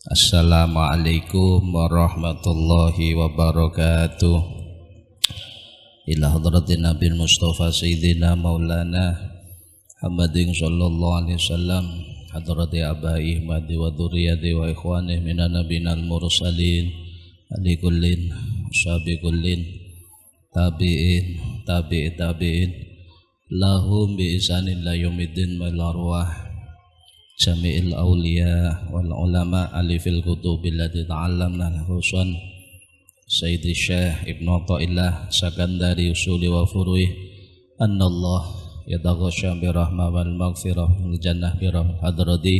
Assalamualaikum warahmatullahi wabarakatuh. Ila hadratin Nabi Mustafa Sayyidina Maulana Muhammadin sallallahu alaihi wasallam, hadrati abai madi wa dzurriyyati wa ikhwani minan nabiyil mursalin ali kullin syabi kullin tabi'in lahum bi isanin la yaumiddin wal arwah jami'il awliya wal ulama alifil kutubil lati ta'allamna al-husan Sayyidi Syekh Ibnu Athaillah Sakandari usuli wa furu'i annallah yataghasya bi rahmah wal maghfirah wal jannah bi hadrati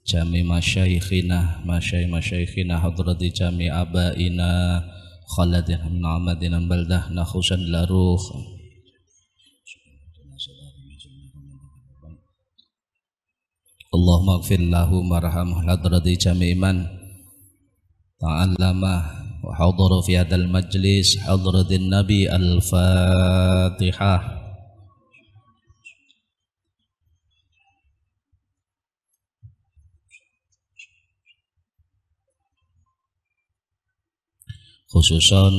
jami masyayikhina hadrati jami abaina khaladin min amadina baldah nakhusan laruh Allahumma ighfir lahu warhamhu hadrati jami' man ta'allama wa hadara fi hadzal majlis hadratin nabi al-fatihah. Khususon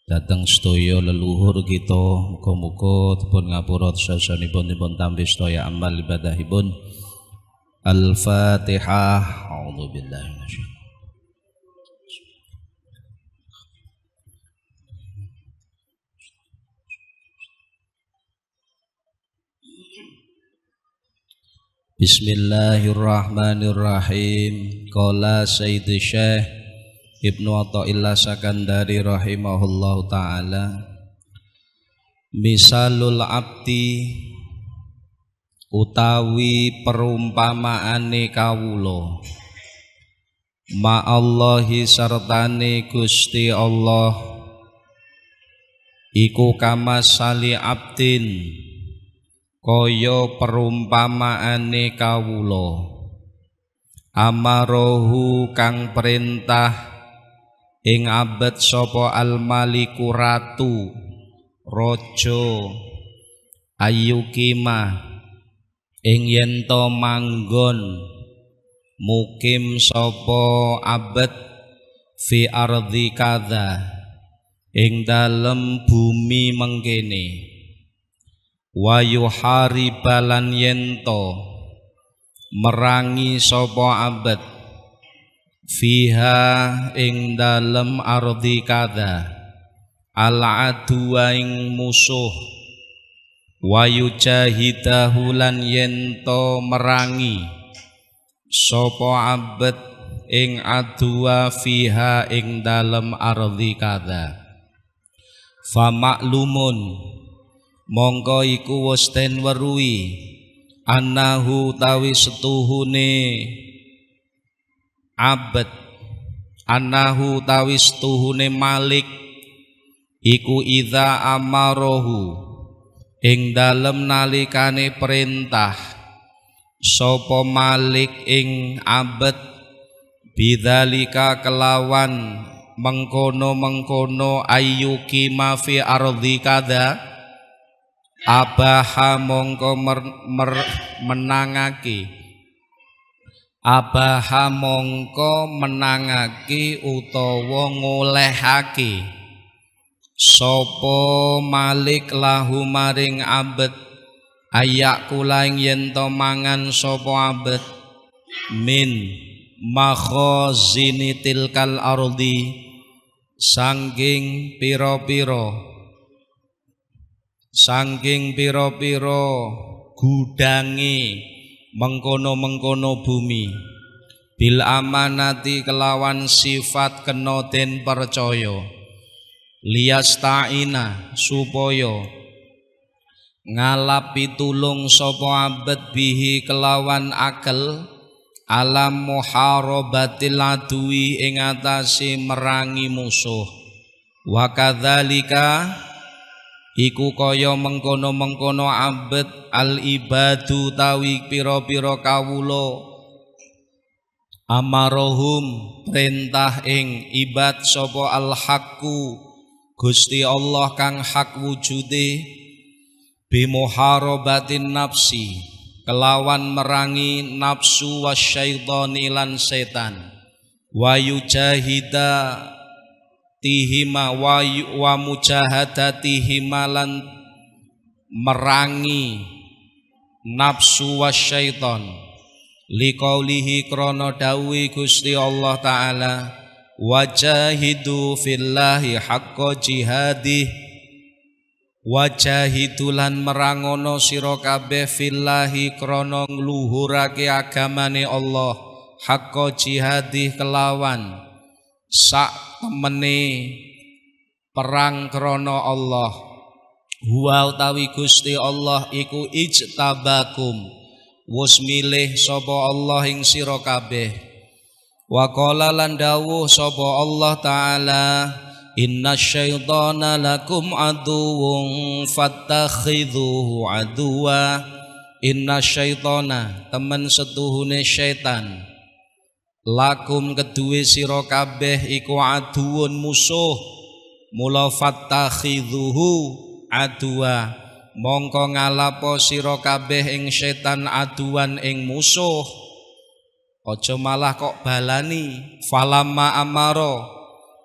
datang sedaya leluhur kita, muga-muga dipun ngapura sasanipun dipun tampi sedaya amal ibadahipun. Al-Fatihah. A'udzu billahi minasyaitonir Bismillahirrahmanirrahim. Qala Sayyidi Syekh Ibnu Athaillah Sakandari rahimahullahu ta'ala, misalul abdi utawi perumpamaane kawula ma'allahi sartane Gusti Allah iku kamasali abdin kaya perumpamaane kawula amarohu kang perintah ing abad sapa al-maliku ratu raja ayyukima ing yen to manggon mukim sapa abad fi ardi kadza ing dalem bumi mengkene wa yuharibalan yen to merangi sapa abad fiha ing dalem ardi kadza ala adwa ing musuh wa yujahidahu lan yento merangi sapa abad ing adwa fiha ing dalem ardi kadza fa maklumun mongko iku wis ten weruhi annahu tawi setuhune abad annahu tawi setuhune malik iku idza amarohu ing dalem nalikane perintah sapa malik ing abad bidzalika kelawan mengkono-mengkono ayyuki ma fi ardi kadza abaha mongko menangake abaha mongko menangake utawa ngolehake sopo malik lahu maring abad ayak kulaing yento mangan sopo abad min makhazini tilkal ardi sangking piro-piro gudangi mengkono-mengkono bumi bil amanati kelawan sifat kena den percaya liyasta'ina supaya ngalap pitulung sapa abad bihi kelawan akal alam muharabatil adui ing atase merangi musuh wa kadzalika iku kaya mengkono-mengkono abad al ibadu tawi pira-pira kawula amarohum perintah ing ibad sapa al haqqu Gusti Allah kang hak wujude bimuharabatin nafsi kelawan merangi nafsu wasyaitani lan setan wa yujahida tihima wa mujahadatihima lan merangi nafsu wasyaitan liqaulihi krana dawuh Gusti Allah taala wajahidu fillahi haqqa jihadih wajahidulan merangono sira kabeh fillahi krana ngluhurake agamane Allah haqqa jihadih kelawan sak temene perang krana Allah huwa utawi Gusti Allah iku ijtabakum wus milih sapa Allah ing sira kabeh wa qala lan dawuh sapa Allah taala innasyaitana lakum aduwwun fattakhidhuhu aduwa innasyaitana temen setuhune syaitan lakum keduwe sira kabeh iku aduwun musuh mula fattakhidhuhu aduwa mongko ngalapo sira kabeh ing syaitan aduan ing musuh aja malah kok balani falamma amaro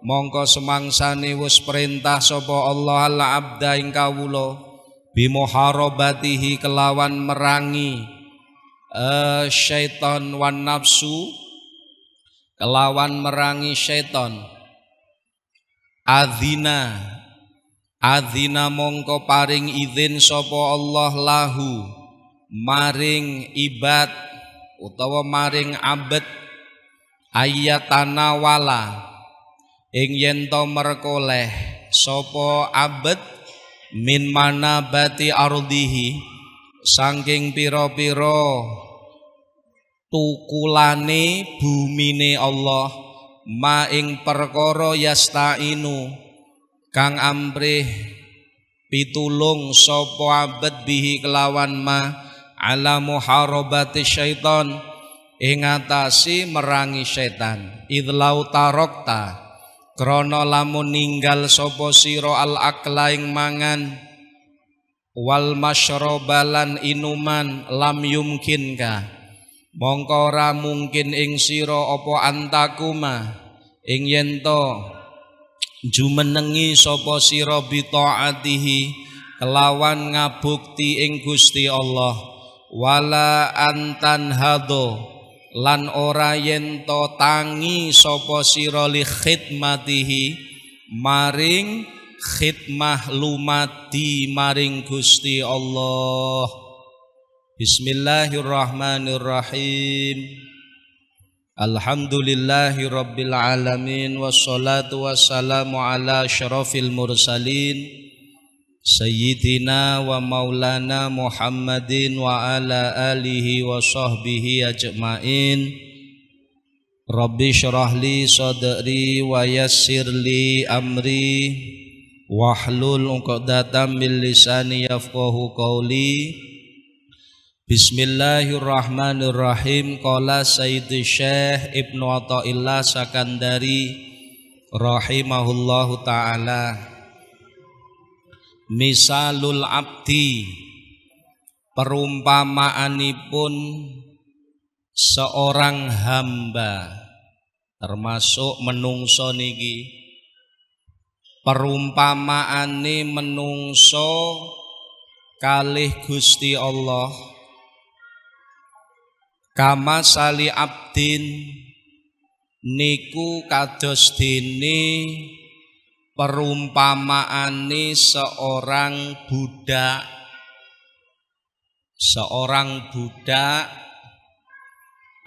mongko semangsane wis perintah sapa Allah al abda ing kawula bimuharabatihi kelawan merangi syaitan wan nafsu kelawan merangi syaitan adzina mongko paring izin sapa Allah lahu maring ibad utawa maring abad ayatana wala ing yen to merkoleh sapa abad min manabati ardihi saking pira-pira tukulane bumine Allah ma ing perkara yastainu kang amrih pitulung sapa abad bihi kelawan ma ala muharabati syaitan ing atasi merangi syaitan idlau tarokta krana lamun ninggal sapa sira al akla ing mangan wal masyrabalan inuman lam yumkinka mongko ora mungkin ing sira apa antakuma ing yen to jumenengi sapa sira bi taatihi kelawan ngabukti ing Gusti Allah wala antan hado lan ora yen to tangi sapa sira li khidmatihi maring khidmah lumati maring Gusti Allah. Bismillahirrahmanirrahim. Alhamdulillahi rabbil alamin wassalatu wassalamu ala asyrafil mursalin Sayyidina wa maulana Muhammadin wa ala alihi wa sahbihi ajma'in. Rabbi syrahli sadri wa yassirli amri wahlul 'uqdatam min lisani yafqahu qawli. Bismillahirrahmanirrahim. Qala Sayyidi Syekh Ibnu Athaillah Sakandari rahimahullahu ta'ala, misalul abdi, perumpamaanipun seorang hamba, termasuk menungso niki, perumpamaane menungso kalih Gusti Allah, kama sali abdin niku kados dene perumpamaane seorang budak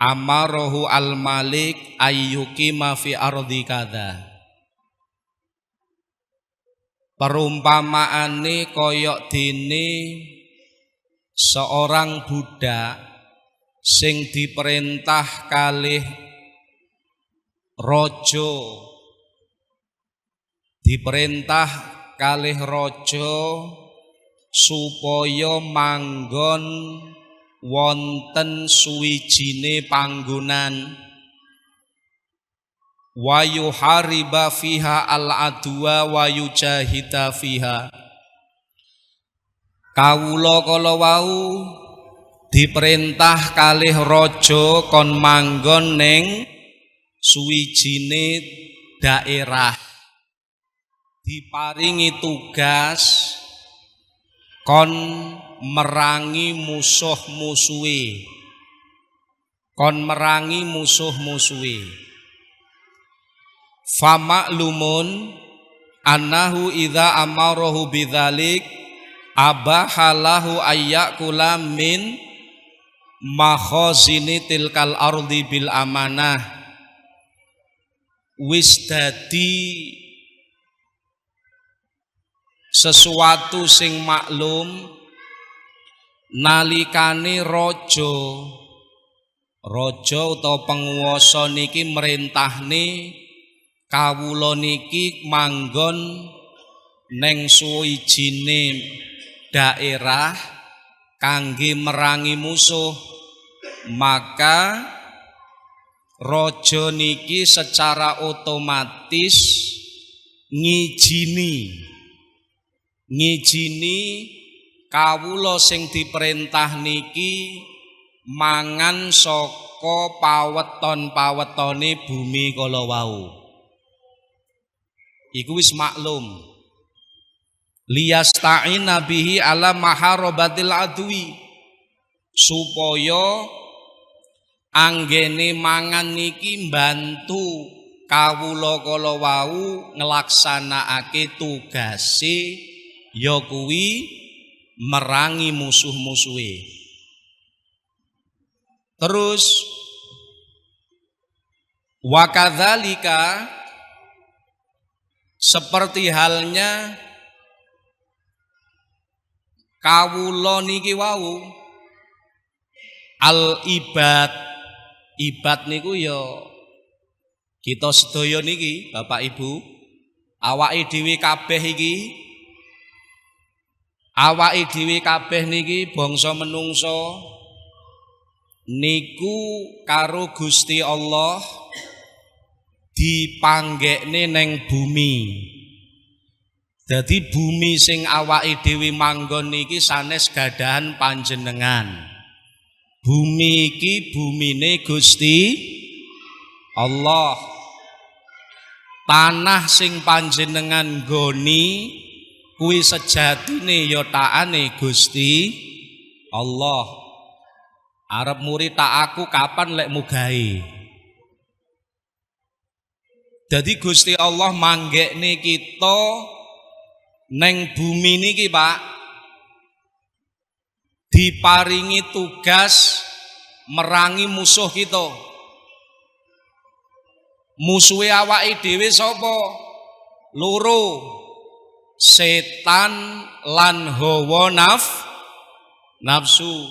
amarohu al malik ayyukima fi ardi kadza. Perumpamaane koyok dene seorang budak sing diperintah kalih raja, diperintah kalih raja supaya manggon wonten suwijine panggonan wa yuhariba fiha al-adwa wa yujahida fiha. Kawula kala wau diperintah kalih raja kon manggon ning suwijine daerah, diparingi tugas kon merangi musuh-musuhe, kon merangi musuh-musuhe. Fama'lumun annahu idza amarahu bidzalik abahalahu ayyakula min makhazini tilkal ardi bil amanah. Wis dadi sesuatu sing maklum nalikane raja utawa penguasa niki merintahne kawula niki manggon neng suwijine daerah kangge merangi musuh, maka raja niki secara otomatis ngijini kawula sing diperintah niki mangan saka paweton-pawetone bumi kala wau. Iku wis maklum. Liyasta'ina bihi ala maharabatil adwi, supaya anggene mangan niki mbantu kawula kala wau nglaksanakake tugase ya kuwi merangi musuh-musuhe. Terus wa kadzalika, seperti halnya kawula niki wau al ibad niku ya kita sedaya niki Bapak Ibu, awake dhewe kabeh niki bangsa menungso niku karo Gusti Allah dipanggekne neng bumi. Jadi bumi sing awake dhewe manggon niki sanes gadahan panjenengan. Bumi iki bumine Gusti Allah. Tanah sing panjenengan goni kuwi sejatine ya taane Gusti Allah. Arep murid tak aku kapan lek mugahe. Jadi Gusti Allah manggekne kita neng bumi niki Pak, diparingi tugas merangi musuh kita. Musuhe awake dhewe sapa? Loro, setan lan hawa nafsu.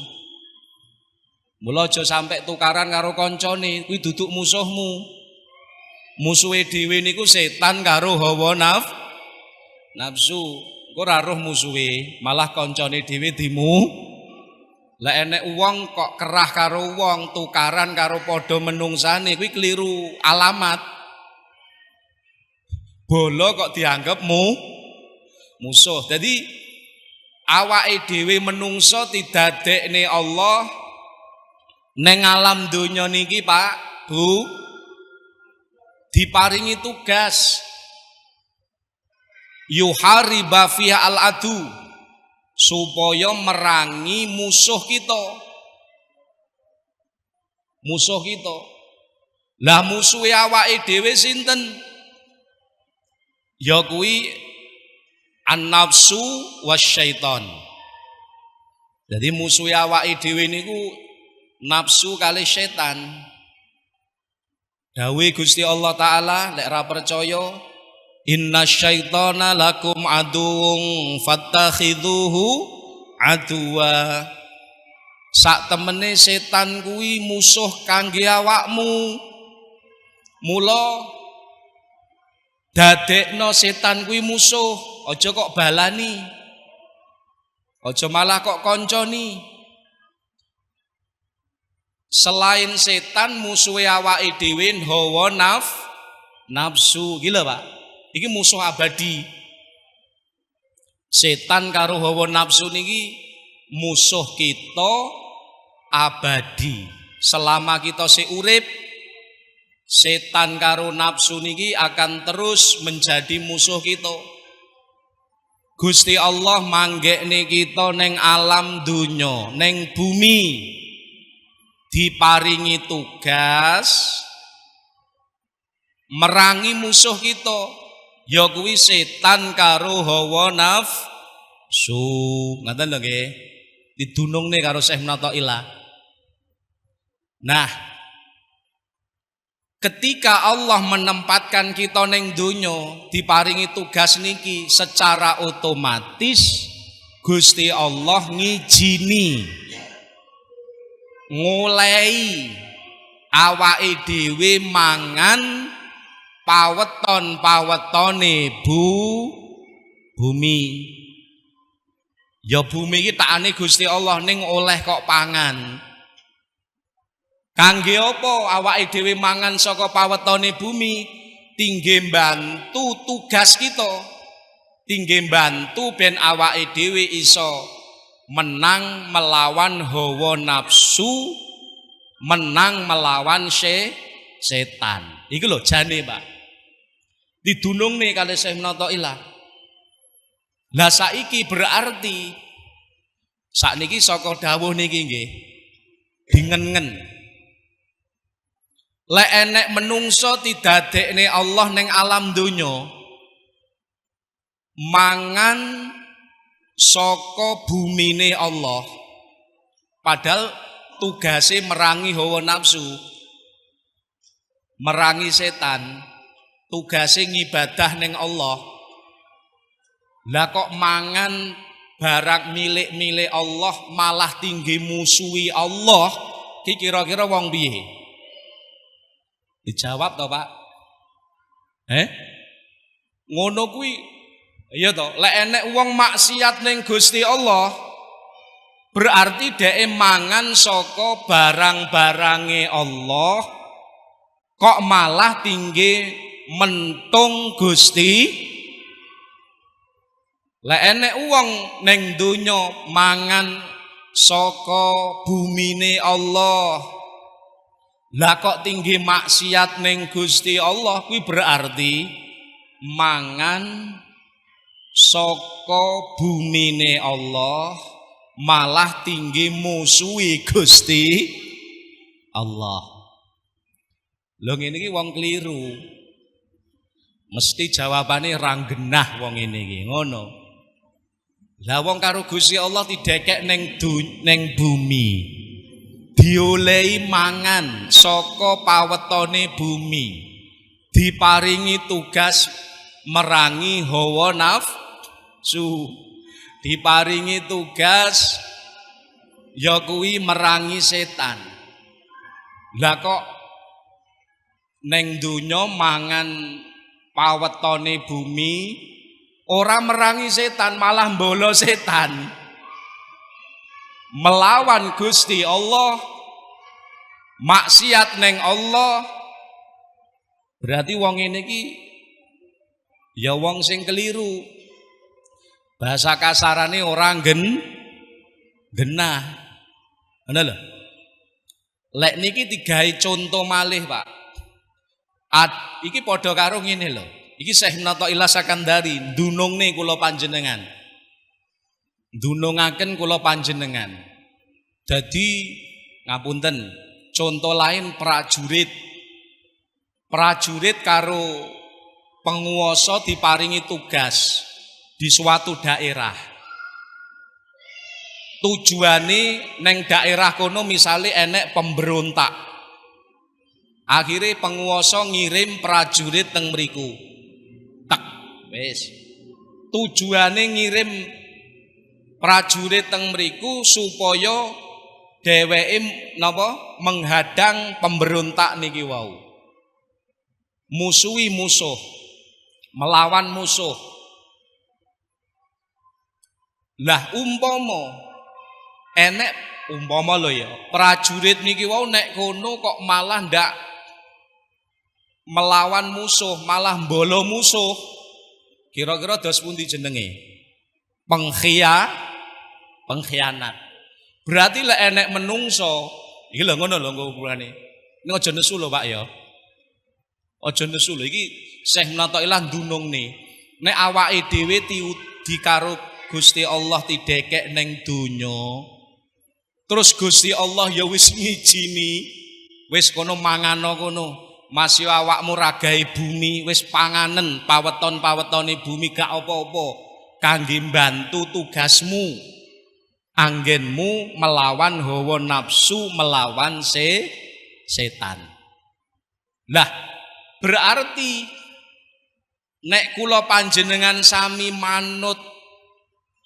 Mula aja sampai tukaran karo kancane, kuwi duduk musuhmu. Musuhe dhewe niku setan karo hawa nafsu. Engko ora roh musuhe, malah kancane dhewe Lek enek wong kok kerah karo wong, tukaran karo padha menungsane, kuwi keliru alamat. Bolo kok dianggap musuh. Jadi awake dhewe menungso didadekne Allah neng alam donya niki Pak, Bu, diparingi tugas yuhariba fiha al-adu, supaya merangi musuh kita. Lah musuhe awake dhewe sinten? Ya kuwi an-nafsu wasyaiton. Jadi musuhe awake dhewe niku nafsu kali setan. Dawuh Gusti Allah Ta'ala, lek ra percaya, inna syaitana lakum aduwwun fattakhidhuhu aduwa. Sak temene setan kuwi musuh kangge awakmu. Mula dadekno setan kuwi musuh, aja kok balani. Aja malah kok konconi. Selain setan, musuhe awake dhewe hawa nafsu. Gila Pak, iki musuh abadi. Setan karo hawa nafsu niki musuh kita abadi. Selama kita urip, setan karo nafsu niki akan terus menjadi musuh kita. Gusti Allah manggekne kita neng alam dunya, neng bumi, diparingi tugas merangi musuh kita, ya kuwi setan karo hawa nafsu. Ngaten lho nggih. Didunungne karo Syekh Munatha'ilah. Nah, ketika Allah menempatkan kita neng donya, diparingi tugas niki, secara otomatis Gusti Allah ngijini ngolehi awake dhewe mangan pawetone bumi. Ya bumi iki takane Gusti Allah ning oleh kok pangan. Kangge apa awake dhewe mangan saka pawetone bumi? Tingge mbantu tugas kita. Tingge mbantu ben awake dhewe iso menang melawan hawa nafsu, menang melawan setan. Iku lho jane, Pak. Didunungne kali Syekh Munatha'ilah. Lah saiki berarti sakniki saka dawuh niki nggih dingen-ngen. Lek enek menungso didadekne Allah ning alam donya, mangan saka bumine Allah, padahal tugase merangi hawa nafsu, merangi setan, tugase ngibadah ning Allah. Lah kok mangan barang milik-milik Allah malah tinggi musuhi Allah, ki kira-kira wong piye? Dijawab toh, Pak. Ngono kuwi. Iya toh, lek enek wong maksiat ning Gusti Allah, berarti dhek mangan saka barang-barange Allah, kok malah tinggi mentung Gusti. Lek enek wong ning donya mangan saka bumine Allah, lah kok tinggi maksiat ning Gusti Allah, kuwi berarti mangan saka bumine Allah malah tinggi musuhi Gusti Allah. Lho ngene iki wong keliru. Mesti jawabane ra genah wong ngene iki, ngono. Lah wong karo Gusti Allah didekek ning bumi. Diolehi mangan saka pawetone bumi, diparingi tugas merangi hawa nafsu, diparingi tugas ya kuwi merangi setan. Lah kok ning donya mangan pawetone bumi, ora merangi setan, malah mbolo setan, melawan Gusti Allah, maksiat neng Allah. Berarti wong ini ki ya wong sing keliru. Bahasa kasarane orang genah. Ngono lho. Lek niki digawe contoh malih, Pak. Iki padha karo ngene lho. Iki Syekh Munatha'ilah Sakandari ndunungne kula panjenengan. Ndunungaken kula panjenengan. Jadi ngapunten, contoh lain prajurit karo penguasa diparingi tugas di suatu daerah. Tujuane neng daerah kono misale enek pemberontak. Akhirnya penguasa ngirim prajurit teng mriku. Tak, wis. Tujuane ngirim prajurit teng mriku supaya dheweke napa menghadang pemberontak niki wau. Musuhi musuh, melawan musuh. Lah umpama lho ya, prajurit niki wau nek kono kok malah ndak melawan musuh, malah mbolo musuh. Kira-kira dos pundi jenenge? Pengkhianat. Berarti lek enek menungso, iki lho ngono lho ukurane. Ini aja nesu lho Pak ya. Aja nesu lho iki Syekh Munatailah ndunungne. Nek awake dhewe dikaro Gusti Allah didekek ning donya. Terus Gusti Allah ya wis ngijini, wis kono mangano kono. Masih awakmu ragai bumi wis panganen paweton-pawetone bumi gak apa-apa kangge mbantu tugasmu. Anggenmu melawan hawa nafsu, melawan setan. Lah, berarti nek kula panjenengan sami manut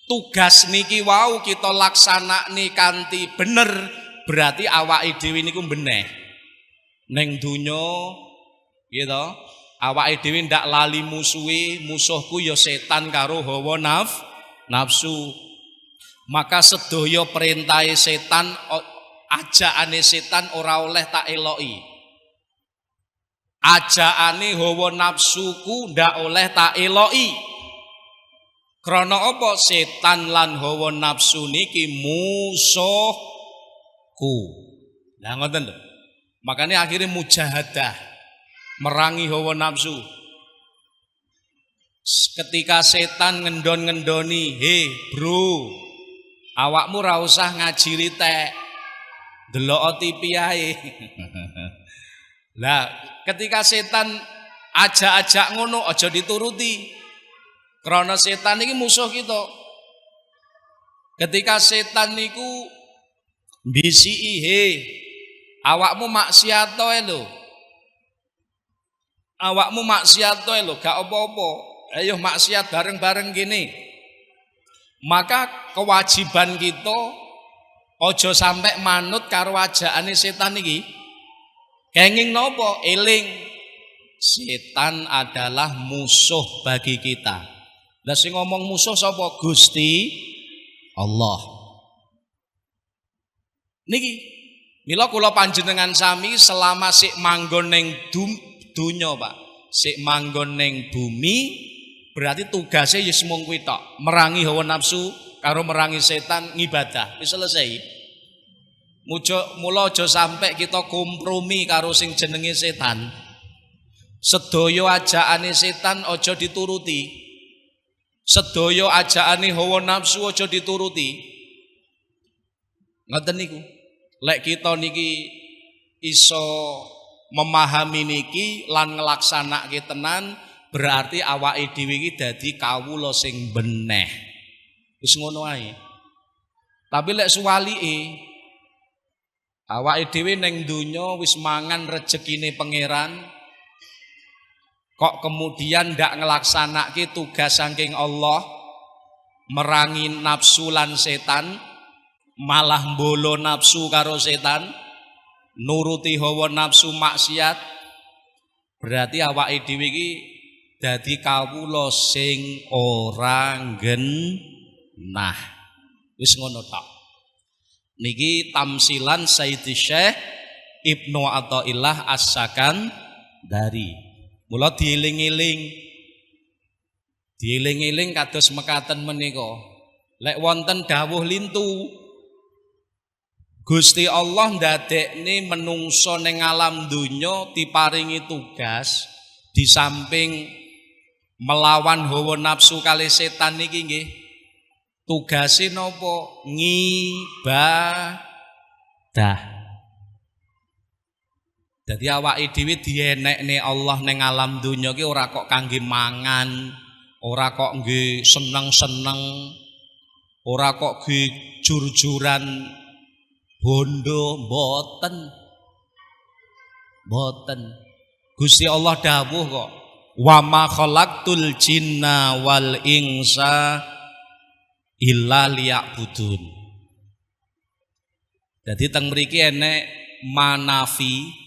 tugas niki wau kita laksanakne kanthi bener, berarti awake dhewe niku beneh. Ning donya gitu, awake dhewe ndak lali musuhku ya setan karo hawa nafsu. Maka sedaya perintahe setan, ajaane setan ora oleh tak eloki. Ajaane hawa nafsuku ndak oleh tak eloki. Krana apa? Setan lan hawa nafsu niki musuhku. Lah ngoten lho. Makane akhirnya mujahadah merangi hawa nafsu. Ketika setan ngendon-ngendoni, "He, bro, awakmu ra usah ngaji ritek. Delok TV ae." Lah, ketika setan ajak-ajak ngono aja dituruti. Karena setan iki musuh kita. Ketika setan niku bisiki, "He, awakmu maksiat to lho. Awakmu maksiat to lho, gak apa-apa. Ayo maksiat bareng-bareng gini." Maka kewajiban kita ojo sampai manut karo ajaane setan iki. Kenging nopo? Eling. Setan adalah musuh bagi kita. Lah sing ngomong musuh sapa? Gusti Allah. Niki mila kula panjenengan sami selama sik manggon ning dunya, Pak. Sik manggon ning bumi, berarti tugasnya ya mung kuwi tok, merangi hawa nafsu karo merangi setan, ngibadah. Wis selesai. Mula aja sampai kita kompromi karo sing jenenge setan. Sedaya ajaane setan aja dituruti. Sedaya ajaane hawa nafsu aja dituruti. Ngoten niku. Lek kita niki iso memahami niki lan nglaksanake tenan, berarti awake dhewe iki dadi kawula sing beneh. Wis ngono ae. Tapi lek suwalike awake dhewe ning donya wis mangan rezekine pangeran, kok kemudian ndak nglaksanake tugas saking Allah, merangi nafsu lan setan, malah mbolo nafsu karo setan, nuruti hawa nafsu maksiat, berarti awake dhewe iki dadi kawula sing ora genah. Wis ngono tok. Niki tamsilan Sayyidi Syekh Ibnu Athaillah As-Sakandari. Mula dieling-eling kados mekaten menika. Lek wonten dawuh lintu, Gusti Allah ndadekne menungso ning alam donya diparingi tugas di samping melawan hawa nafsu kali setan niki nggih. Tugase napa? Ngibadah. Dadi awake dhewe dienekne Allah ning alam donya ki ora kok kangge mangan, ora kok nggih seneng-seneng, ora kok nggih jur-juran bondo, mboten. Gusti Allah dawuh kok, "Wa ma khalaqtul jinna wal insa illa liya'budun." Jadi teng mriki enek manafi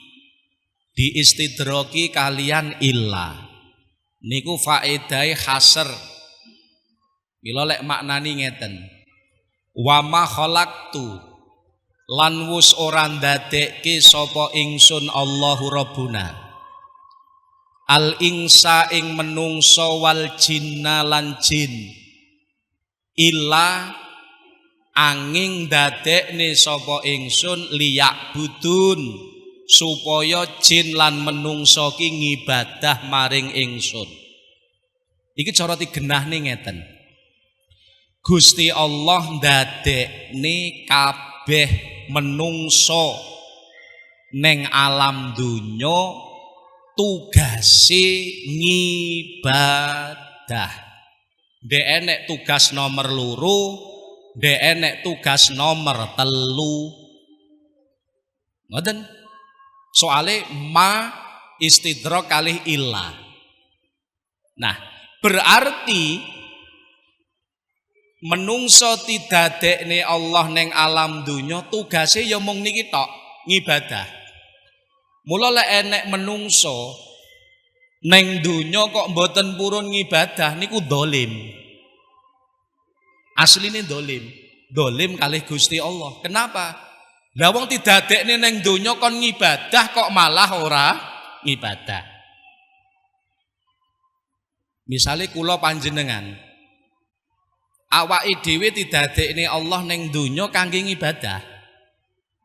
diistidroki kalian illa. Niku faedai hasr. Mila lek maknani ngeten. Wa ma khalaqtu lan wus ora ndadekke sapa ingsun Allahu Rabbuna. Al insa ing menungso wal jinna lan jin. Illa angin dadekne sapa ingsun liyak budun supaya jin lan menungso ki ngibadah maring ingsun. Iki cara digenahne ngeten. Gusti Allah ndadekne kabeh menungso neng alam dunya tugase ngibadah. Dek enek tugas nomor loro, dek enek tugas nomor telu. Ngoten. Soale ma istidrak kalih illa. Nah, berarti menungso didadekne Allah neng alam dunya tugase ya mung niki tok, ngibadah. Mula lek enek menungso neng dunya kok mboten purun ngibadah niku dolim. Asline dolim. Dolim kalih Gusti Allah. Kenapa? Lah wong didadekne neng donya kon ngibadah kok malah ora ngibadah. Misale kula panjenengan awake dhewe didadekne Allah neng donya kangge ngibadah.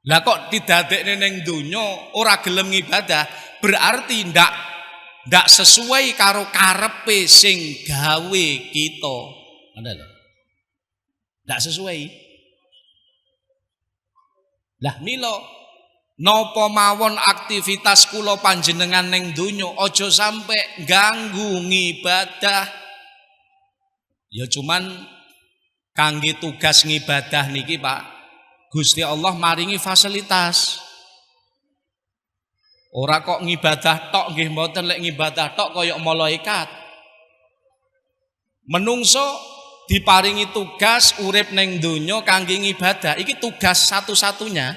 Lah kok didadekne neng donya ora gelem ngibadah, berarti ndak sesuai karo karepe sing gawe kita. Ngono lho. Ndak sesuai. Lah mila napa mawon aktivitas kula panjenengan ning donya aja sampe ganggu ngibadah. Ya cuman kangge tugas ngibadah niki Pak, Gusti Allah maringi fasilitas. Ora kok ngibadah tok nggih mboten, lek ngibadah tok kaya malaikat. Menungso diparingi tugas urip ning donya kangge ngibadah, iki tugas satu-satunya.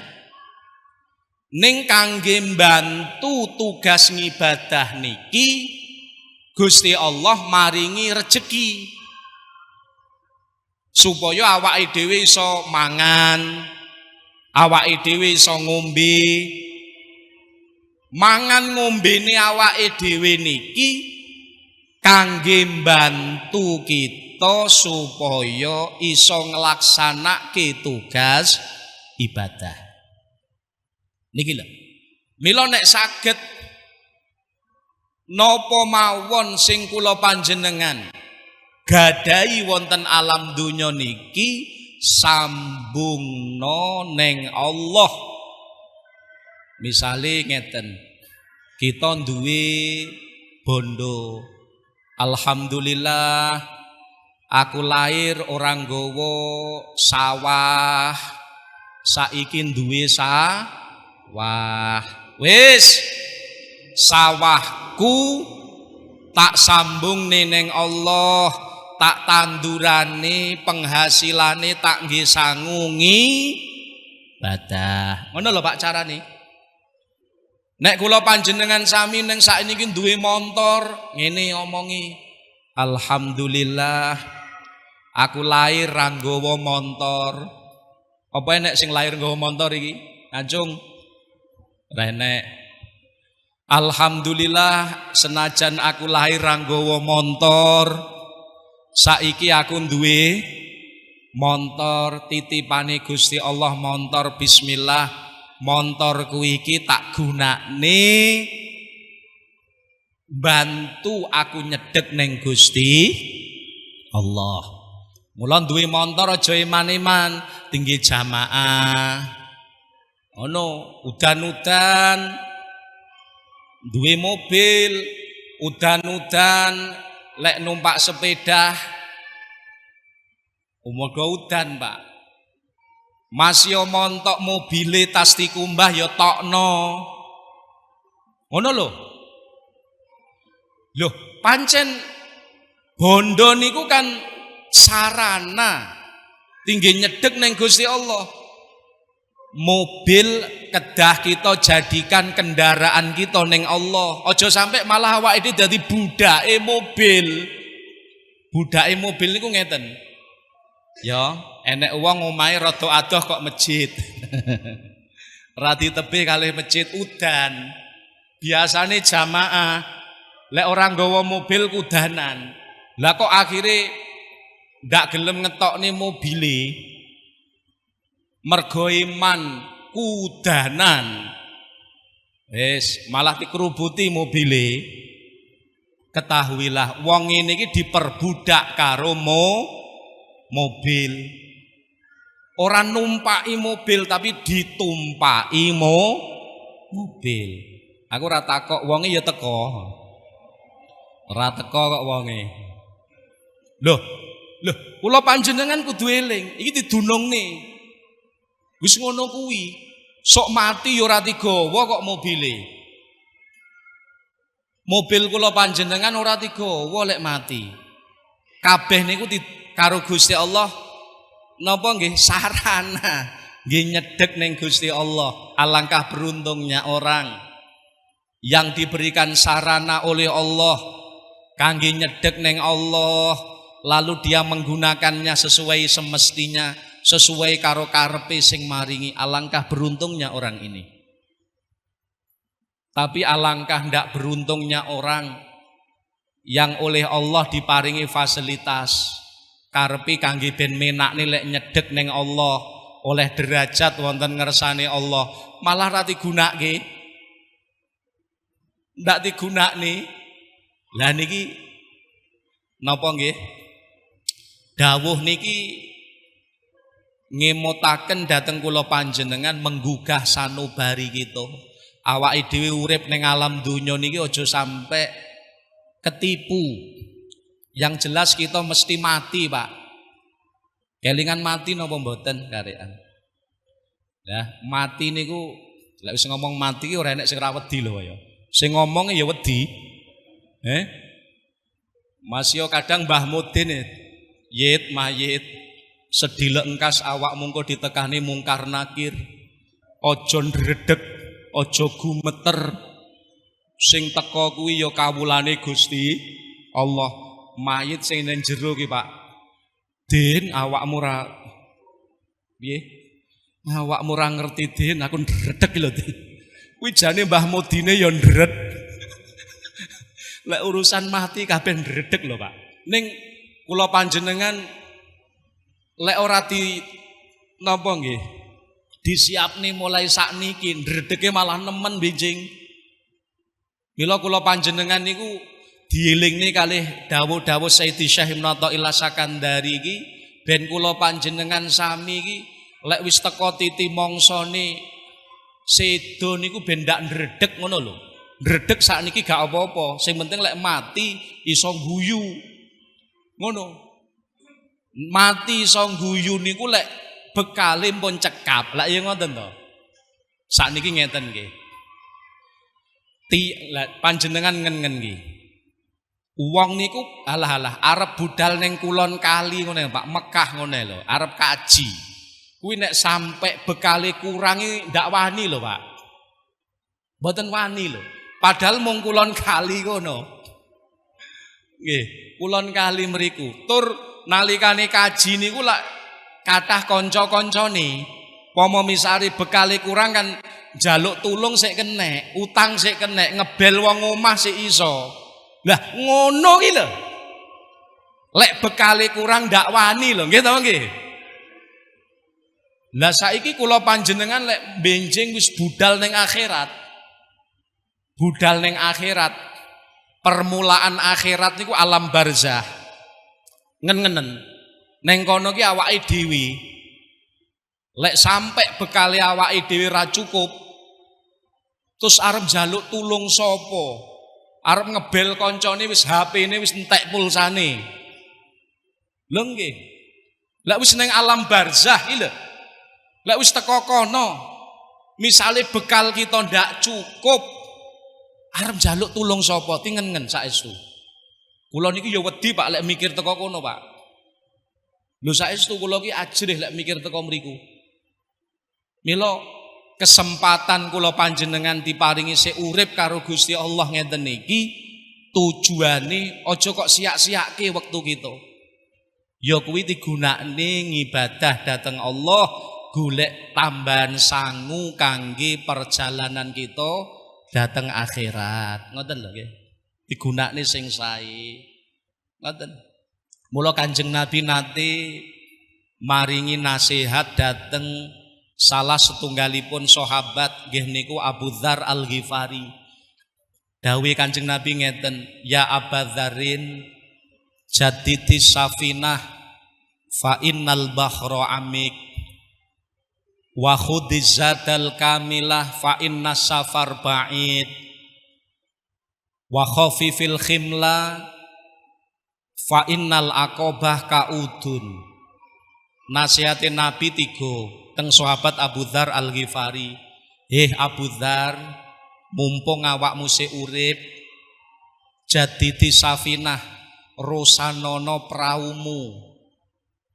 Ning kangge mbantu tugas ngibadah niki Gusti Allah maringi rejeki supaya awake dhewe iso mangan, awake dhewe iso ngombe. Mangan ngombene awake dhewe niki kangge mbantu kita supaya iso nglaksanake tugas ibadah. Niki lho. Mila nek saged napa mawon sing kula panjenengan gadahi wonten alam donya niki sambungna neng Allah. Misale ngeten, kita duwe bondo, alhamdulillah aku lahir orang nggawa sawah, saiki duwe sawah. Wis sawahku tak sambung neng Allah, tak tandurane, penghasilane tak nggih sangungi ibadah. Ngono lho Pak carane. Nek kula panjenengan sami ning sakniki duwe montor, ngene omongi. Alhamdulillah aku lahir ra nggawa montor. Apa enek sing lahir nggawa montor iki? Kanjung. Ra enek. Alhamdulillah senajan aku lahir ra nggawa montor, saiki aku duwe montor titipane Gusti Allah, montor bismillah. Montorku iki tak gunakne bantu aku nyedek neng Gusti Allah. Mula duwe montor aja iman-iman, tinggi jamaah. Ono udan-udan duwe mobil, udan-udan lek numpak sepeda umuga udan Pak. Mas yo montok mobile tas dikumbah yo tokno. Ngono lho. Loh, pancen bondo niku kan sarana tinggi nyedek neng Gusti Allah. Mobil kedah kita jadikan kendaraan kita neng Allah. Ojo sampai malah awake iki dadi budake mobil. Budake mobil niku ngeten. Ya, enek wong omahe rada adoh kok masjid. Ra ditebih kalih masjid udan. Biasane jamaah lek orang nggawa mobil kudanan. Lah kok akhire ndak gelem ngetokne mobile. mergo iman kudanan. Wis malah dikerubuti mobile. Ketahuilah wong ini iki diperbudak karo mobil. Ora numpaki mobil tapi ditumpaki mobil. Aku ora takok wonge ya teko. Ora teko kok wonge. Loh, kula panjenengan kudu eling, iki didunungne. Wis ngono kuwi. Sok mati ya ora digawa kok mobile. Mobil kula panjenengan ora digawa lek mati. Kabeh niku karo Gusti Allah napa nggih sarana nggih nyedhek ning Gusti Allah. Alangkah beruntungnya orang yang diberikan sarana oleh Allah kangge nyedhek ning Allah, lalu dia menggunakannya sesuai semestinya, sesuai karo karepe sing maringi. Alangkah beruntungnya orang ini. Tapi alangkah ndak beruntungnya orang yang oleh Allah diparingi fasilitas karepe kangge ben menakne lek nyedhek ning Allah, oleh derajat wonten ngersane Allah, malah ra digunakake. Ndak digunakne. Lah niki napa nggih? Dawuh niki ngemutaken dhateng kula panjenengan menggugah sanubari kita. Awake dhewe urip ning alam donya niki aja sampai ketipu. Yang jelas kita mesti mati, Pak. Kelingan mati napa mboten karekan? Ya, mati niku lek wis ngomong mati ki ora enek sing ra wedi lho ya. Sing ngomong ya wedi. Masih kadang Mbah Mudin yit mayit sedilek engkas awak mungko ditekani mungkar nakir. Aja ndredeg, aja gumeter. Sing teka kuwi ya kawulane Gusti Allah. Mayit sing nang jero ki, Pak. Din awakmu ra piye? Awakmu ra ngerti Din, aku ndredeg lho Din. Kuwi jane Mbah Mudine ya ndred. Lek urusan mati kabeh ndredeg lho, Pak. Ning kula panjenengan lek ora di napa nggih disiapne mulai sakniki ndredege malah nemen benjing. Mila kula panjenengan niku dielingne kalih dawuh-dawuh Sayyidi Syekh Ibnu Athaillah Sakandari iki ben kula panjenengan sami iki lek wis teka titi mongsane sedo niku ben ndak ndredeg ngono lho. Ndredeg sakniki gak apa-apa, sing penting lek mati iso guyu. Ngono. Mati iso guyu niku lek bekale pun cekap. Lah ya ngoten to. Sakniki ngeten nggih. Panjenengan ngen-ngen nggih. Wong niku alah-alah arep budal ning kulon kali ngene Pak, Mekah ngene lho, arep kaji. Kuwi nek sampe bekale kurangi ndak wani lho, Pak. Mboten wani lho. Padahal mung kulon kali kono. Nggih, kulon kali mriku. Tur nalikane kaji niku lak kathah kanca-kancane, pomo misari bekale kurang kan njaluk tulung sik kenek, utang sik kenek, ngebel wong omah sik iso. Lah ngono ki lho. Lek bekale kurang ndak wani lho, nggih to nggih. Lah saiki kula panjenengan lek benjing wis budal ning akhirat. Budal ning akhirat. Permulaan akhirat niku alam barzah. Ngen-ngenen. Ning kono ki awake dhewe. Lek sampe bekale awake dhewe ra cukup, terus arep njaluk tulung sapa? Arep ngebel koncone wis HP-ne wis entek pulsane. Lho nggih. Lek wis ning alam barzah iki lho. Lek wis teko kono, misale bekal kita ndak cukup, arep njaluk tulung sapa? Tingen-ngen saestu. Kula niki ya wedi Pak lek mikir teko kono, Pak. Lho saestu kula ki ajrih lek mikir teko mriku. Mila kesempatan kula panjenengan diparingi sik urip karo Gusti Allah ngeten niki tujuane aja kok siak-siake wektu kita. Ya kuwi digunakne ngibadah dhateng Allah, golek tambahan sangu kangge perjalanan kita dhateng akhirat. Ngoten lho nggih. Digunakne sing sae. Ngoten. Mula Kanjeng Nabi nate maringi nasihat dhateng Salah setunggalipun sahabat nggih niku Abu Dzar Al-Ghifari. Dawuh Kanjeng Nabi ngeten, ya Abadzarin jadidi safinah fa innal bahra amik wa khudhiz zadal kamilah fa innas safar ba'id wa khafifil khimla fa innal aqobah kaudun. Nasihatin Nabi 3 teng sahabat Abu Dzar Al-Ghifari. Abu Dzar, mumpung awakmu sik urip, jadidi safinah, rosanono praumu,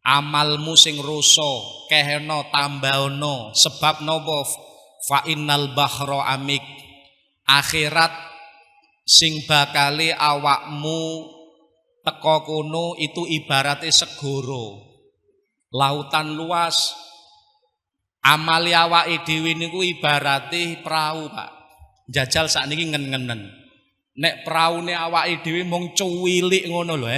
amalmu sing roso, keheno tambahono. Sebab napa? Fa innal bahra amik, akhirat sing bakale awakmu teko kono itu ibarate segara, lautan luas. Amali awake dhewe niku ibarate prau, Pak. Jajal sakniki ngen-ngenen. Nek praune awake dhewe mung cuwilik ngono lho,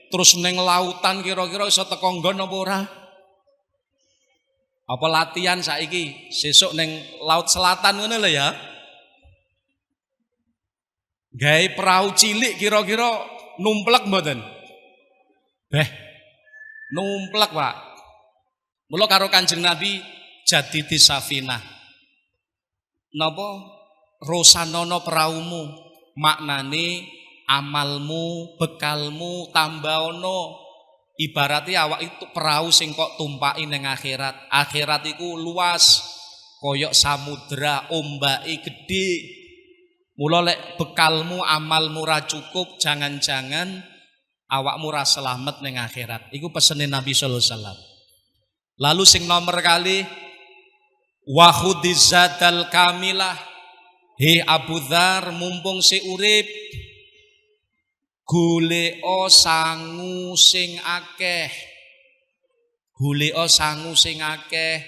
terus ning lautan kira-kira iso teko nggon apa ora? Apa latihan saiki sesuk ning laut selatan ngono lho ya. Gawe perahu cilik kira-kira numplek mboten? Numplek, Pak. Mula karo Kanjeng Nabi jadidi safinah. Napa? Rosanono praumu, maknane amalmu, bekalmu tambahono. Ibarate awak itu perahu sing kok tumpaki ning akhirat. Akhirat iku luas koyok samudra, ombake gedhe. Mula lek bekalmu, amalmu ra cukup, jangan-jangan awakmu ra selamat ning akhirat. Iku pesene Nabi sallallahu alaihi wasallam. Lalu sing nomor kali wa khudhiz zadal kamilah. Abu Dzar, mumpung sik urip, goleka sangu sing akeh. Goleka sangu sing akeh,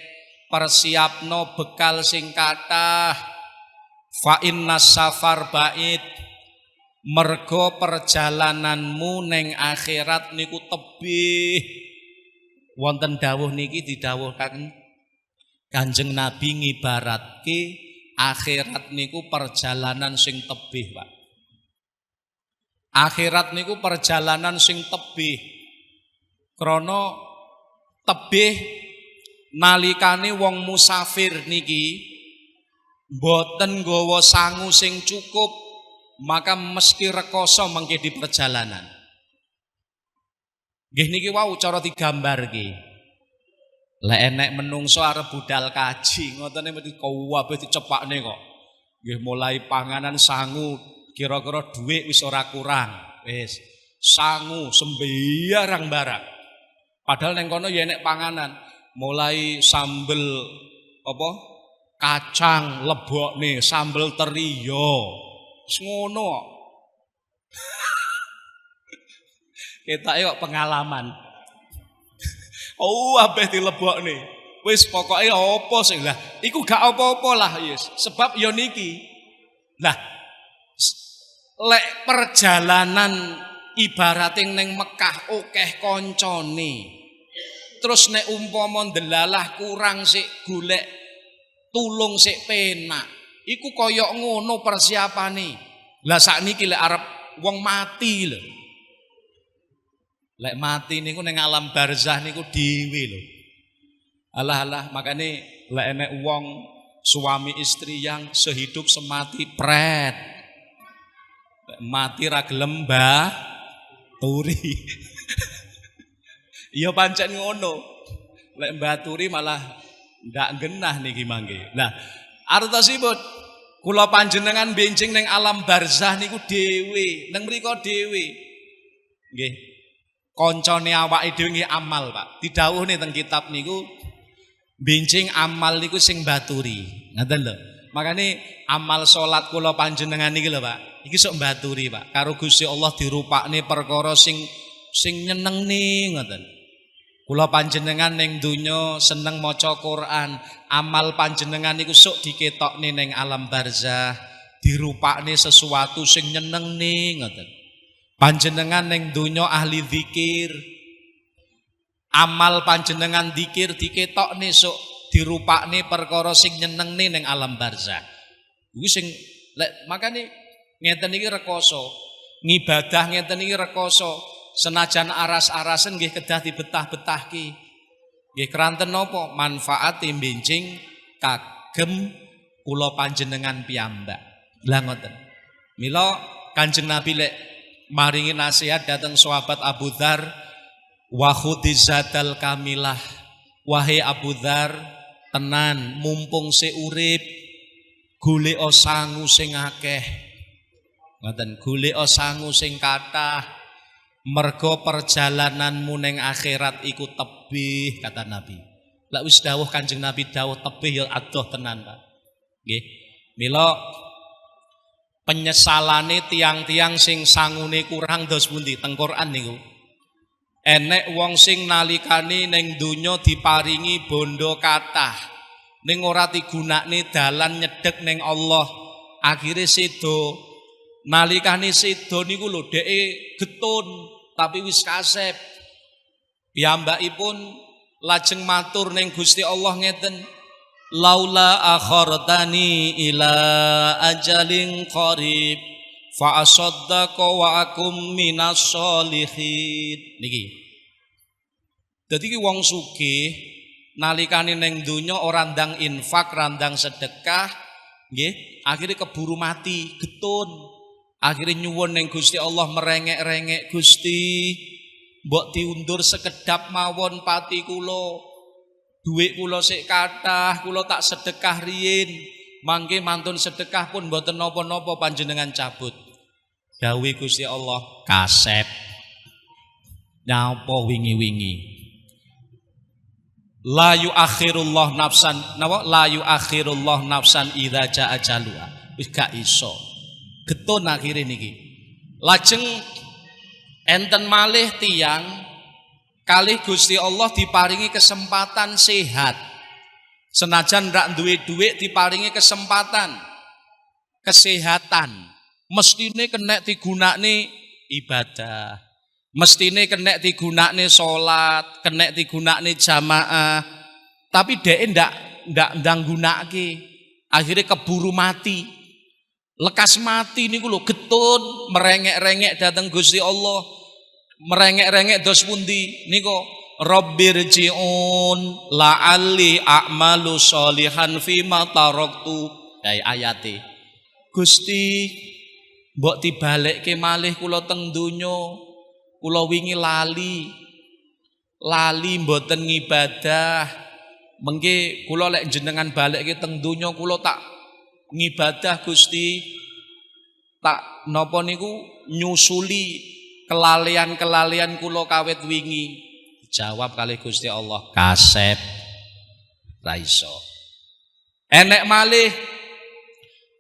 persiapno bekal sing kathah. Fa innas safar ba'id, mergo perjalananmu ning akhirat niku tebih. Wonten dawuh niki didhawuhaken Kanjeng Nabi ngibaratke akhirat niku perjalanan sing tebih, Pak. Akhirat niku perjalanan sing tebih. Krana tebih nalikane wong musafir niki boten nggawa sangu sing cukup, maka mesti rekoso mengke di perjalanan. Nggih niki wau cara digambar iki. Lek enek menungso arep budal kaji, ngotene mesti kabeh dicepakne kok. Nggih mulai panganan sangu, kira-kira dhuwit wis ora kurang. Wis sangu sembarang barang. Padahal ning kono ya enek panganan, mulai sambel apa? Kacang lebokne, sambel teri yo. Wis ngono kok. Ketake kok pengalaman. Oh, abeh dilebokne. Wis pokoke apa sing lah, iku gak apa-apa lah, yes. Sebab yo niki. Lah lek perjalanan ibarate ning Mekah akeh kancane. Terus nek umpama ndelalah kurang sik golek tulung sik penak. Iku kaya ngono persiapane. Lah sakniki lek arep wong mati lho. Lek mati niku ning alam barzah niku dhewe lho. Alah makane lek enek wong suami istri yang sehidup semati pret. Lek mati ra gelem turi. Iya pancen ngono. Lek mbaturi malah ndak genah niki mangke. Nah, artosipun kula panjenengan benjing ning alam barzah niku dhewe, ning mriku dhewe. Nggih. Koncone awake dhewe nggih amal, Pak. Didhawuhne teng kitab niku benjing amal niku sing baturi. Ngoten lho. Makane amal salat kula panjenengan niki lho, Pak. Iki sok baturi, Pak. Karo Gusti Allah dirupakne perkara sing nyenengne ngoten. Kula panjenengan ning donya seneng maca Quran, amal panjenengan niku sok diketokne ning alam barzah, dirupakne sesuatu sing nyenengne ngoten. Panjenengan ning donya ahli zikir, amal panjenengan zikir diketokne sok dirupakne perkara sing nyenengne ning alam barzah. Iku sing makane ngeten iki rekoso, ngibadah ngeten iki rekoso, senajan aras-arasen nggih kedah dibetah-betahke. Nggih keranten napa? Manfaat benjing kagem kula panjenengan piyambak. Lah ngoten. Mila Kanjeng Nabi lek maringi nasihat dateng sahabat Abu Dzar, wa khudizadal kamilah. Wahai Abu Dzar, tenan mumpung se urip golek sangu sing akeh. Ngoten, golek sangu sing kathah. Mergo perjalananmu ning akhirat iku tebih kata Nabi. Lah wis dawuh Kanjeng Nabi dawuh tebih ya adoh tenan, Pak. Nggih. Mila penyesalane tiang-tiang sing sangune kurang dos pundi teng Quran niku. Enek wong sing nalikane ning donya diparingi bondo kathah ning ora digunakne dalan nyedhek ning Allah. Akhire sedo. Nalikane sedo niku lho dheke getun tapi wis kasep. Piyambakipun lajeng matur ning Gusti Allah ngeten, laula akhartani ila ajalin qarib fa asaddaqa wa akum minas sholihin. Niki dadi ki wong sugih nalikane ning donya ora ndang infak, randang sedekah, nggih, akhire keburu mati, getun. Akhire nyuwun ning Gusti Allah merengek-rengek, Gusti, mbok diundur sekedap mawon pati kula. Duit kula sik kathah, kula tak sedekah riyin. Mangke mantun sedekah pun mboten napa-napa panjenengan cabut. Dawuh Gusti Allah, kasep. Napa wingi-wingi? La yuakhirullah nafsan, napa? La yuakhirullah nafsan idza jaa ajaluha. Wis gak iso. Getun akhire niki. Lajeng enten malih tiyang kalih Gusti Allah diparingi kesempatan sehat. Senajan ndak duwe dhuwit diparingi kesempatan kesehatan. Mestine kena digunakne ibadah. Mestine kena digunakne salat, kena digunakne jamaah. Tapi dhek ndak nggunakake. Akhire keburu mati. Lekas mati niku lho getun merengek-rengek dateng Gusti Allah. Merengek-rengek dos pundi niku rabbirji'un la'alli a'malu sholihan fima taraktu. Kae ayate. Gusti mbok dibalekke malih kula teng donya. Kula wingi lali mboten ngibadah. Mengke kula lek jenengan balekke teng donya kula tak ngibadah Gusti. Tak napa niku nyusuli kelalian-kelalian kula kawit wingi. Dijawab kalih Gusti Allah, kasep ra iso. Enek malih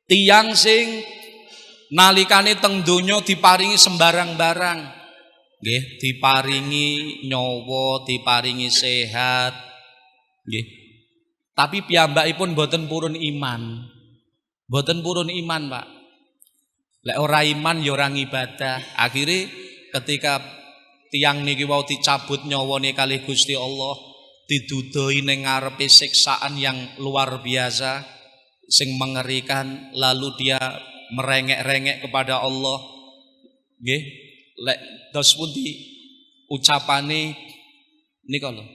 tiyang sing nalikane teng donya diparingi sembarang-barang. Nggih, diparingi nyawa, diparingi sehat. Nggih. Tapi piyambakipun boten purun iman. Boten purun iman, Pak. Lek ora iman ya ora ngibadah. Akhire ketika tiang niki wau dicabut nyawane kalih Gusti Allah, didudoi ning ngarepe siksaan yang luar biasa, sing mengerikan, lalu dia merengek-rengek kepada Allah. Nggih, lek dos pundi ucapane nika lho.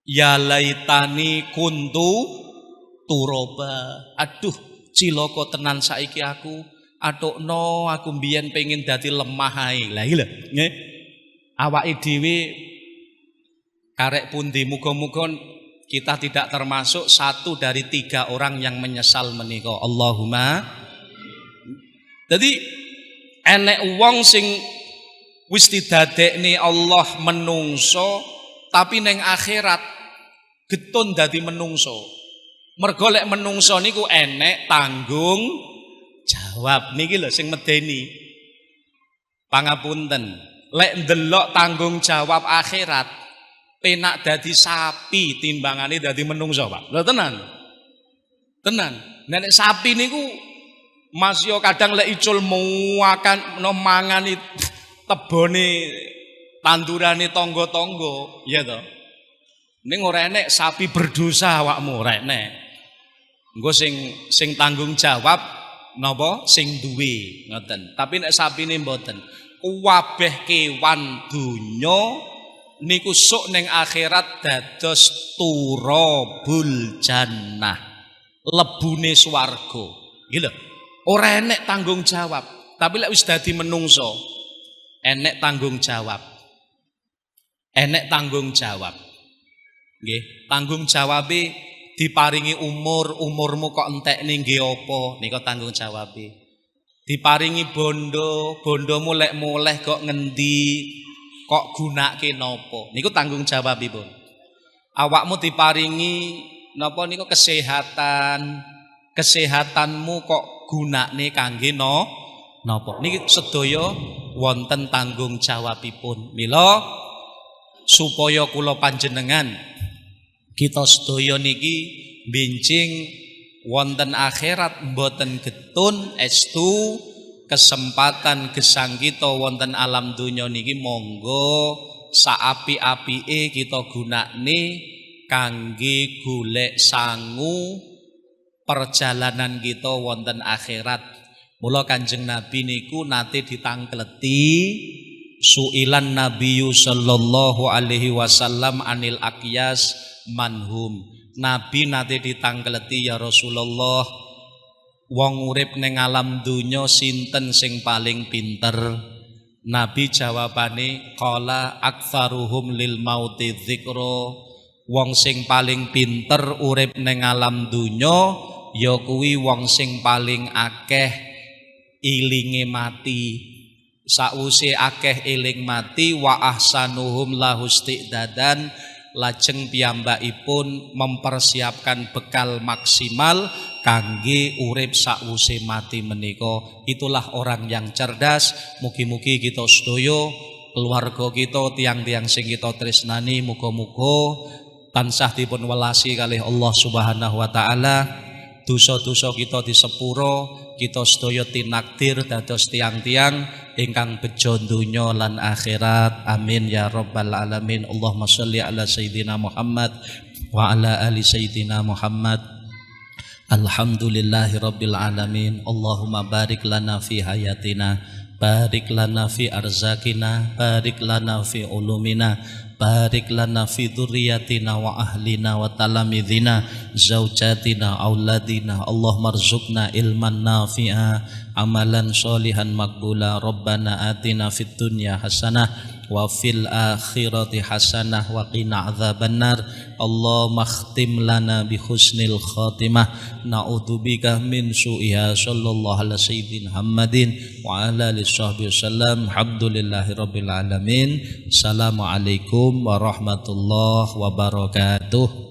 Ya laitani kuntu turaba. Aduh, cilaka tenan saiki aku. Atukno aku mbiyen pengen dadi lemah ae. Lah iki lho, nggih. Awake dhewe karek pundi, muga-muga kita tidak termasuk satu dari 3 orang yang menyesal menika. Allahumma. Jadi enek wong sing wis didadekne Allah menungso tapi ning akhirat getun dadi menungso. Mergo lek menungso niku enek tanggung jawab. Niki lho sing medeni. Pangapunten, lek ndelok tanggung jawab akhirat penak dadi sapi timbangane dadi menungso, Pak. Lho tenan. Tenan. Nek sapi niku Mas yo kadang lek icul muakan mangani tebone tandurane tangga-tangga, ya to. Ning ora enek sapi berdosa awakmu, ora enek. Engko sing tanggung jawab napa sing duwe ngoten. Tapi nek sapine mboten. Kabeh kewan donya niku sok ning akhirat dados turabul jannah, lebune swarga. Iki lho. Ora enek tanggung jawab. Tapi lek wis dadi menungso, enek tanggung jawab. Enek tanggung jawab. Nggih, tanggung jawabe diparingi umurmu kok entekne nggih apa? Nika tanggung jawabe. Diparingi bondomu lek moleh kok ngendi, kok gunake napa? Niku tanggung jawabipun. Awakmu diparingi napa niku kesehatanmu kok gunane kangge napa? Niki sedaya wonten tanggung jawabipun. Mila supaya kula panjenengan kita sedaya niki benjing wonten akhirat mboten getun estu kesempatan gesang kita wonten alam donya niki monggo saapi-apike kita gunakne kangge golek sangu perjalanan kita wonten akhirat. Mula Kanjeng Nabi niku nate ditangkleti suilan Nabiyyu sallallahu alaihi wasallam anil aqyas manhum. Nabi nate ditangkleti, ya Rasulullah, wong urip ning alam donya sinten sing paling pinter? Nabi jawabane qala aktsaruhum lil mauti dzikra. Wong sing paling pinter urip ning alam donya ya kuwi wong sing paling akeh ilinge mati. Sakwise akeh eling mati wa ahsanuhum lahustidadan, lajeng piyambakipun mempersiapkan bekal maksimal kangge urip sakwuse mati menika. Itulah orang yang cerdas. Mugi-mugi kita sedaya, keluarga kita, tiang-tiang sing kita tresnani, muga-muga tansah dipun welasi kalih Allah Subhanahu wa taala. Dosa-dosa kita disepuro, kita sedaya tinakdir dados tiang-tiang ingkang bejo donya lan akhirat. Amin ya rabbal alamin. Allahumma sholli ala sayyidina Muhammad wa ala ali sayyidina Muhammad. Alhamdulillahi rabbil alamin. Allahumma barik lana fi hayatina, barik lana fi arzakina, barik lana fi ulumina, barik lana fi dzurriyyatina wa ahlina wa talamidina zaujatina auladina. Allahumma rzuqna ilman nafi'a, amalan sholihan maqbula. Rabbana atina fid dunya hasanah wa fil akhirati hasanah wa qina adzabannar. Allahumma khtim lana bi husnil khatimah, na'udzubika min su'iha. Sallallahu ala sayyidina Muhammadin wa ala alihi washabbihi wasallam. Alhamdulillahi rabbil alamin. Assalamualaikum warahmatullahi wabarakatuh.